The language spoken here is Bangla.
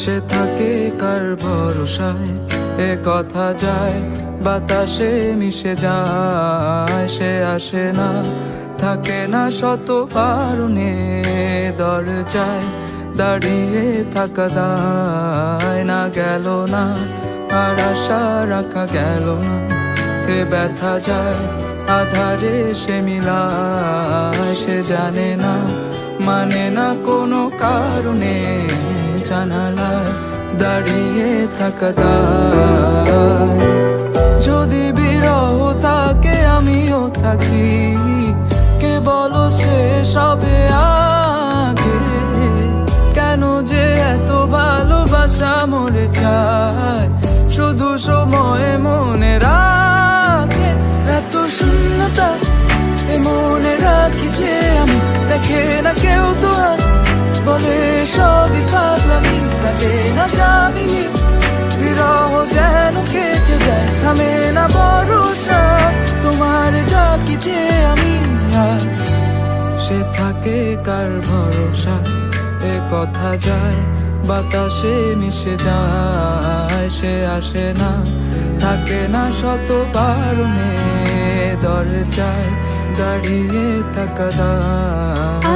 সে থাকে কার ভরসায়, এ কথা যায় বাতাসে মিশে যায়। সে আসে না, থাকে না শত কারণে, দরজায় দাঁড়িয়ে থাকা দায়। না গেল না, আর আশা রাখা গেল না, এ ব্যথা যায় আধারে সে মিলায়। সে জানে না, মানে না কোনো কারণে, জানালায় দাঁড়িয়ে থাকা দায়। যদি বিরহ থাকে আমিও থাকি, কে বলো সে সবে আগে। কেন যে এত ভালোবাসা মরে চায়, শুধু সময় মনে রাখে। এত শূন্যতা এ মনে রাখি যে আমি, দেখে না কেউ তো আর, বলে সবই পাগলামি, কাটে না যাবিনি। বিরহ যেন কেটে যায়, থামে না ভরসা, তোমার ডাকি যে আমি আর। সে থাকে কার ভরসা, এ কথা যায় বাতাসে মিশে যায়। সে আসে না, থাকে না শত কারণে, দরজায় দাঁড়িয়ে থাকা দায়।